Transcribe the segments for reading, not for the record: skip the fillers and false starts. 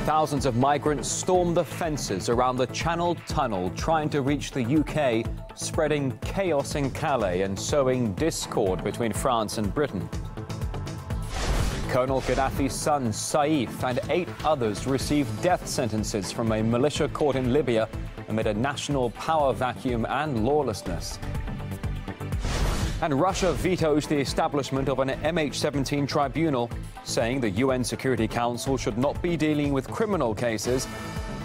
Thousands of migrants stormed the fences around the Channel Tunnel trying to reach the UK, spreading chaos in Calais and sowing discord between France and Britain. Colonel Gaddafi's son, Saif, and 8 others received death sentences from a militia court in Libya amid a national power vacuum and lawlessness. And Russia vetoes the establishment of an MH17 tribunal, saying the UN Security Council should not be dealing with criminal cases,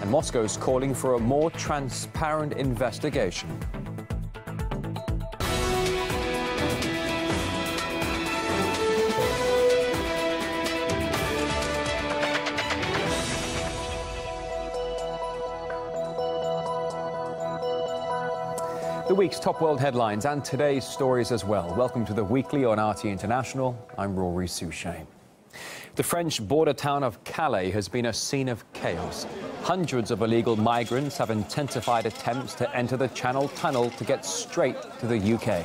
and Moscow's calling for a more transparent investigation. The week's top world headlines and today's stories as well. Welcome to the Weekly on RT International. I'm Rory Souchet. The French border town of Calais has been a scene of chaos. Hundreds of illegal migrants have intensified attempts to enter the Channel Tunnel to get straight to the UK.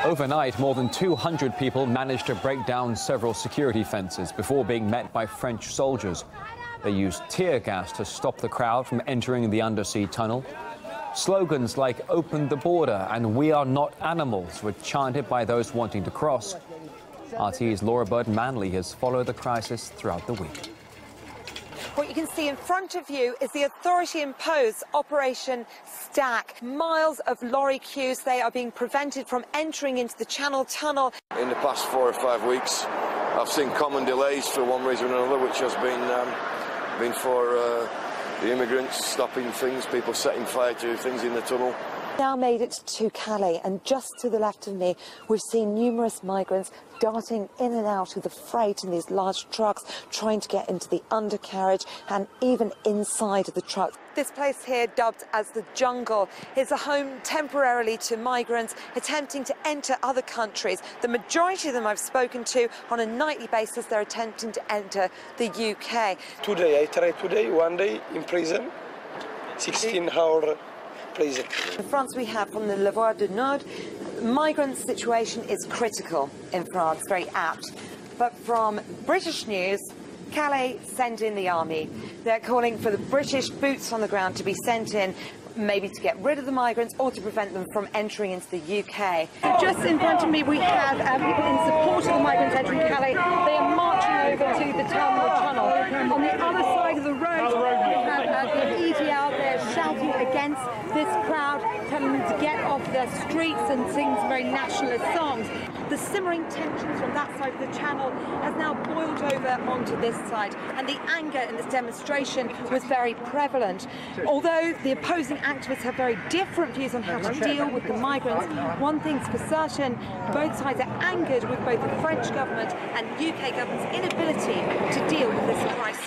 Overnight, more than 200 people managed to break down several security fences before being met by French soldiers. They used tear gas to stop the crowd from entering the undersea tunnel. Slogans like "Open the border" and "We are not animals" were chanted by those wanting to cross. RT's Laura Bird-Manley has followed the crisis throughout the week. What you can see in front of you is the authority-imposed Operation Stack. Miles of lorry queues, they are being prevented from entering into the Channel Tunnel. In the past 4 or 5 weeks, I've seen common delays for one reason or another, which has been for the immigrants stopping things, people setting fire to things in the tunnel. Now made it to Calais, and just to the left of me, we've seen numerous migrants darting in and out of the freight in these large trucks, trying to get into the undercarriage and even inside of the truck. This place here, dubbed as the jungle, is a home temporarily to migrants attempting to enter other countries. The majority of them I've spoken to on a nightly basis, they're attempting to enter the UK. Today, I tried one day in prison, 16-hour prison. In France, we have from the La Voix du Nord, migrant situation is critical in France, very apt. But from British news, Calais send in the army. They're calling for the British boots on the ground to be sent in, maybe to get rid of the migrants or to prevent them from entering into the UK. Just in front of me, we have people in support of the migrants entering Calais. They are marching over to the tunnel. On the other side of the road, we have the EDL there shouting against this crowd, telling them to get off their streets and sing some very nationalist songs. The simmering tensions from that side of the channel has now boiled over onto this side, and the anger in this demonstration was very prevalent. Although the opposing activists have very different views on how to deal with the migrants, one thing's for certain, both sides are angered with both the French government and UK government's inability to deal with this crisis.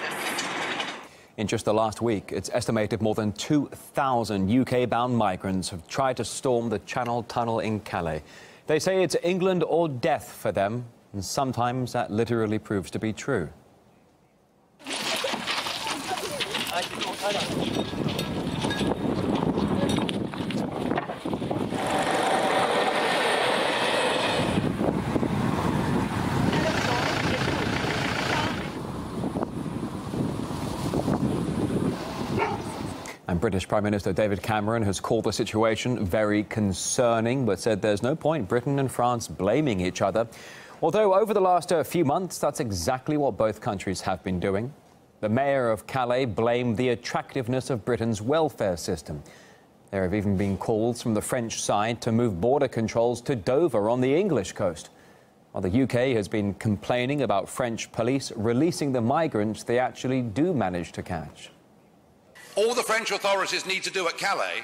In just the last week, it's estimated more than 2,000 UK-bound migrants have tried to storm the Channel Tunnel in Calais. They say it's England or death for them, and sometimes that literally proves to be true. And British Prime Minister David Cameron has called the situation very concerning, but said there's no point Britain and France blaming each other. Although over the last few months, that's exactly what both countries have been doing. The mayor of Calais blamed the attractiveness of Britain's welfare system. There have even been calls from the French side to move border controls to Dover on the English coast, while the UK has been complaining about French police releasing the migrants they actually do manage to catch. All the French authorities need to do at Calais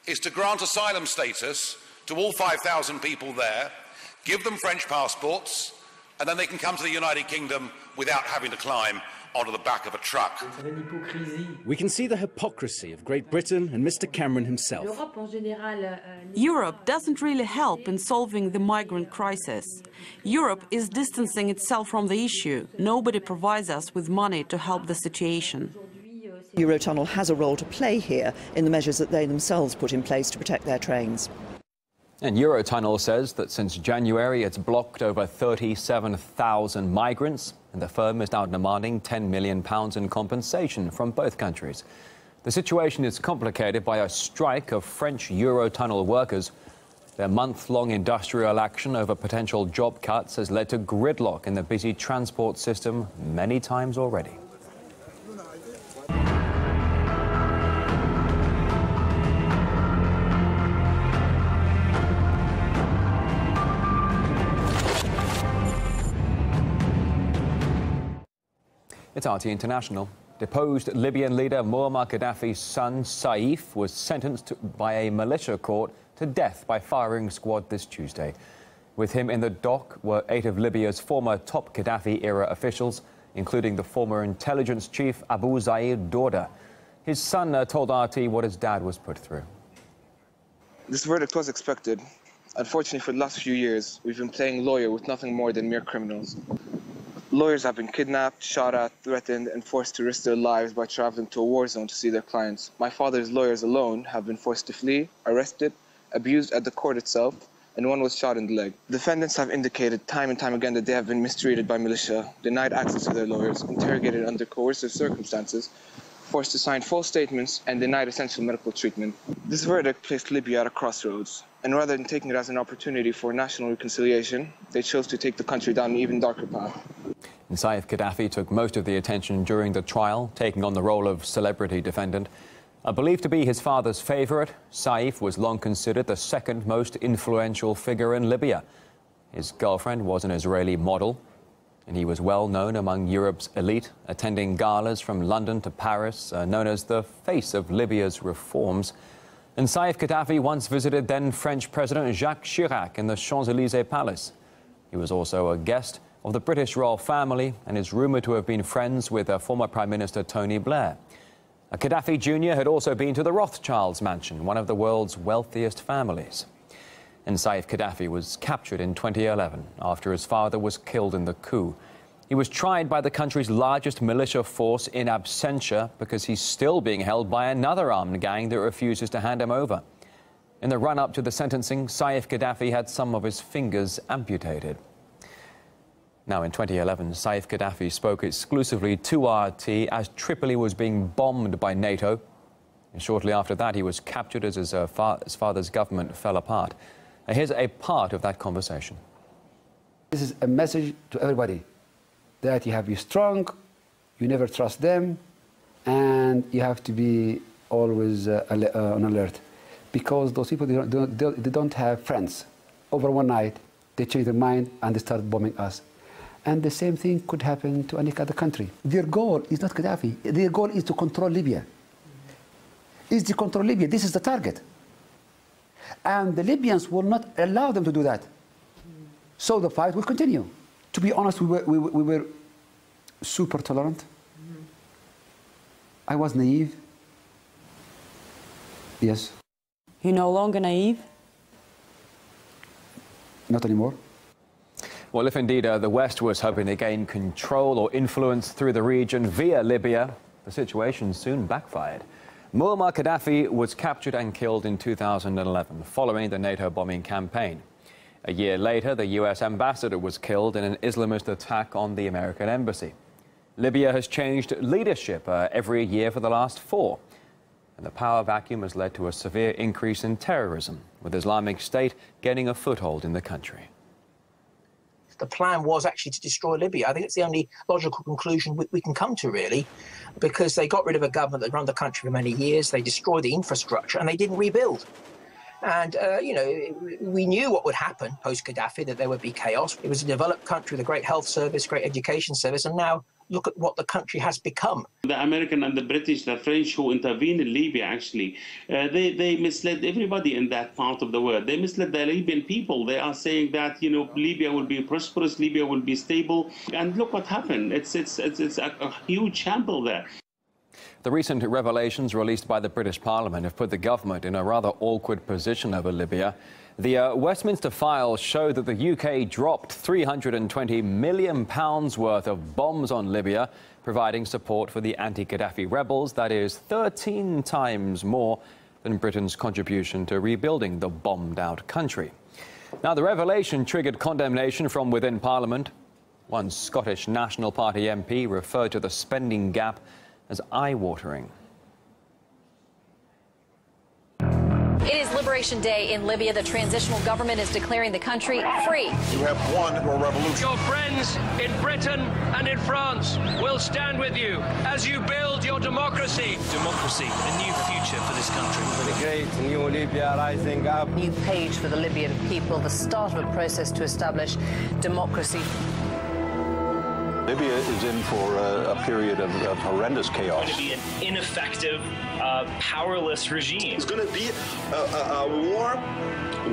is to grant asylum status to all 5,000 people there, give them French passports, and then they can come to the United Kingdom without having to climb onto the back of a truck. We can see the hypocrisy of Great Britain and Mr. Cameron himself. Europe doesn't really help in solving the migrant crisis. Europe is distancing itself from the issue. Nobody provides us with money to help the situation. Eurotunnel has a role to play here in the measures that they themselves put in place to protect their trains. And Eurotunnel says that since January, it's blocked over 37,000 migrants, and the firm is now demanding £10 million in compensation from both countries. The situation is complicated by a strike of French Eurotunnel workers. Their month-long industrial action over potential job cuts has led to gridlock in the busy transport system many times already. It's RT International. Deposed Libyan leader Muammar Gaddafi's son, Saif, was sentenced by a militia court to death by firing squad this Tuesday. With him in the dock were 8 of Libya's former top Gaddafi-era officials, including the former intelligence chief Abu Zaid Dorda. His son told RT what his dad was put through. This verdict was expected. Unfortunately, for the last few years, we've been playing lawyer with nothing more than mere criminals. Lawyers have been kidnapped, shot at, threatened, and forced to risk their lives by traveling to a war zone to see their clients. My father's lawyers alone have been forced to flee, arrested, abused at the court itself, and one was shot in the leg. Defendants have indicated time and time again that they have been mistreated by militia, denied access to their lawyers, interrogated under coercive circumstances, forced to sign false statements, and denied essential medical treatment. This verdict placed Libya at a crossroads, and rather than taking it as an opportunity for national reconciliation, they chose to take the country down an even darker path. And Saif Gaddafi took most of the attention during the trial, taking on the role of celebrity defendant. Believed to be his father's favourite, Saif was long considered the second most influential figure in Libya. His girlfriend was an Israeli model, and he was well known among Europe's elite, attending galas from London to Paris, known as the face of Libya's reforms. And Saif Gaddafi once visited then French President Jacques Chirac in the Champs-Élysées Palace. He was also a guest of the British royal family and is rumoured to have been friends with former Prime Minister Tony Blair. Gaddafi Jr. had also been to the Rothschilds mansion, one of the world's wealthiest families. And Saif Gaddafi was captured in 2011 after his father was killed in the coup. He was tried by the country's largest militia force in absentia because he's still being held by another armed gang that refuses to hand him over. In the run-up to the sentencing, Saif Gaddafi had some of his fingers amputated. Now, in 2011, Saif Gaddafi spoke exclusively to RT as Tripoli was being bombed by NATO. And shortly after that, he was captured as his father's government fell apart. Now, here's a part of that conversation. This is a message to everybody that you have to be strong, you never trust them, and you have to be always on alert. Because those people, they don't have friends. Over one night, they change their mind and they start bombing us. And the same thing could happen to any other country. Their goal is not Gaddafi. Their goal is to control Libya. Is to control Libya. This is the target. And the Libyans will not allow them to do that. So the fight will continue. To be honest, we were super tolerant. I was naive. Yes. You're no longer naive? Not anymore. Well, if indeed the West was hoping to gain control or influence through the region via Libya, the situation soon backfired. Muammar Gaddafi was captured and killed in 2011, following the NATO bombing campaign. A year later, the US ambassador was killed in an Islamist attack on the American embassy. Libya has changed leadership every year for the last 4. And the power vacuum has led to a severe increase in terrorism, with Islamic State gaining a foothold in the country. The plan was actually to destroy Libya. I think it's the only logical conclusion we can come to, really, because they got rid of a government that run the country for many years, they destroyed the infrastructure, and they didn't rebuild. And, you know, we knew what would happen post-Gaddafi, that there would be chaos. It was a developed country with a great health service, great education service, and now look at what the country has become. The American and the British, the French who intervened in Libya, actually, they misled everybody in that part of the world. They misled the Libyan people. They are saying that, you know, Libya will be prosperous, Libya will be stable. And look what happened. It's a huge shamble there. The recent revelations released by the British Parliament have put the government in a rather awkward position over Libya. The Westminster files show that the UK dropped £320 million worth of bombs on Libya, providing support for the anti-Gaddafi rebels. That is 13 times more than Britain's contribution to rebuilding the bombed-out country. Now, the revelation triggered condemnation from within Parliament. One Scottish National Party MP referred to the spending gap as eye-watering. It is Liberation Day in Libya. The transitional government is declaring the country free. You have won a revolution. Your friends in Britain and in France will stand with you as you build your democracy. Democracy, a new future for this country. The great new Libya rising up. New page for the Libyan people, the start of a process to establish democracy. Libya is in for a period of horrendous chaos. It's going to be an ineffective, powerless regime. It's going to be a war,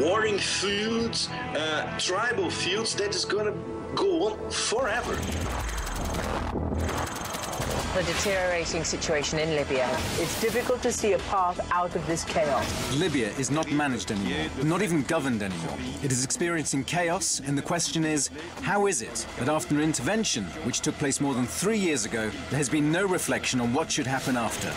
warring feuds, tribal feuds that is going to go on forever. The deteriorating situation in Libya. It's difficult to see a path out of this chaos. Libya is not managed anymore, not even governed anymore. It is experiencing chaos, and the question is, how is it that after an intervention, which took place more than 3 years ago, there has been no reflection on what should happen after?